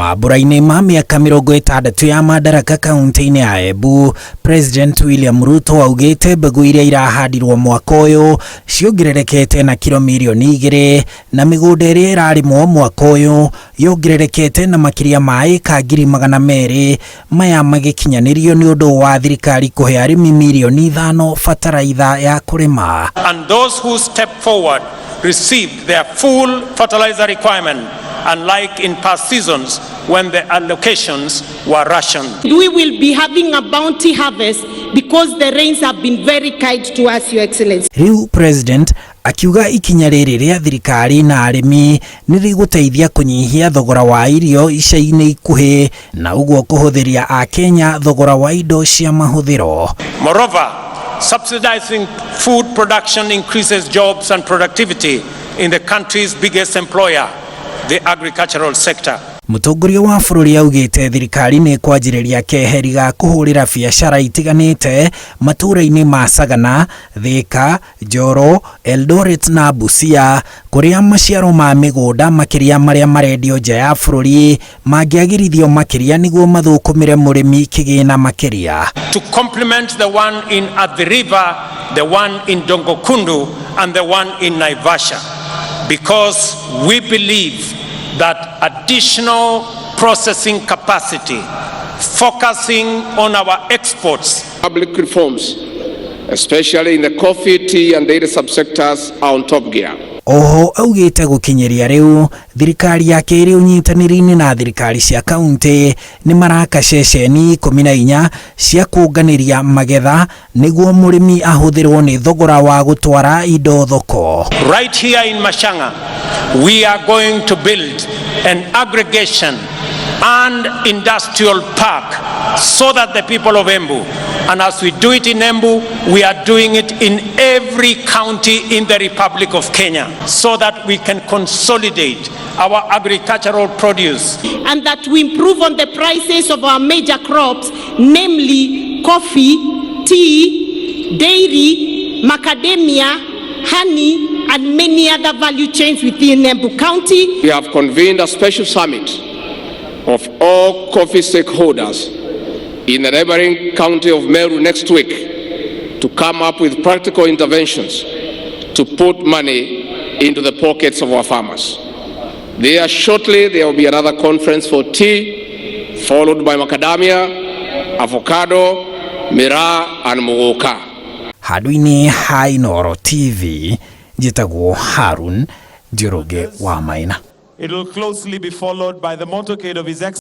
Mambũra-inĩ ma mĩaka 60 ya madaraka kaunti-inĩ ya Embu, President William Ruto augĩte mbegũ iria irahandirwo mwaka ũyũ ciongererekete na kilo milioni 2 na mĩgũnda ĩrĩa ĩrarĩmwo mwaka ũyũ yongererekete na makĩria ma ĩka 200,000, maya magĩkinyanĩrio nĩ ũndũ wa thirikari kũhe arĩmi milioni 5 bataraitha ya kũrĩma. And those who step forward received their full fertilizer requirement, unlike in past seasons when the allocations were rationed. We will be having a bounty harvest because the rains have been very kind to us, Your Excellency. Riu President akiuga ikinya rĩrĩ rĩa thirikari na arĩmi nĩ rĩgũteithia kũnyihia thogora wa irio ica-inĩ ikuhĩ na ũguo kũhũthĩria a Kenya thogora wa indo cia mahũthĩro. Moreover, subsidizing food production increases jobs and productivity in the country's biggest employer, the agricultural sector. Mũtongoria wa bũrũri augĩte thirikari nĩ kwanjĩrĩria keheri ga kũhũrĩra biacara itiganĩte matũũra-inĩ ma Sagana, Thika, Njoro, Eldoret na Busia, kũrĩa maciaro ma mĩgũnda makĩria marĩa marendio nja ya bũrũri mangĩagĩrithio makĩria nĩguo mathũkũmĩre mũrĩmi kĩgĩna makĩria. To complement the one in Athi River, the one in Dongokundu and the one in Naivasha, because we believe that additional processing capacity, focusing on our exports. Public reforms, especially in the coffee, tea and dairy subsectors, are on top gear. Oho augĩte gũkinyĩria rĩu thirikari yake ĩrĩ ũnyitanĩri-inĩ na thirikari cia kaunti nĩ maraka ceceni 14 cia kũnganĩria magetha nĩguo mũrĩmi ahũthĩrwo nĩ thogora wa gũtwara indo thoko. Right here in Mashanga, we are going to build an aggregation and industrial park so that the people of Embu, and as we do it in Embu, we are doing it in every county in the Republic of Kenya, so that we can consolidate our agricultural produce. And that we improve on the prices of our major crops, namely coffee, tea, dairy, macadamia, honey, and many other value chains within Embu County. We have convened a special summit of all coffee stakeholders in the neighboring county of Meru next week to come up with practical interventions to put money into the pockets of our farmers. There shortly there will be another conference for tea, followed by macadamia, avocado, miraa and muguka. Handũ-inĩ ha Inooro TV, njĩtagwo Harun Njoroge wa Maina. It will closely be followed by the motorcade of His Excellency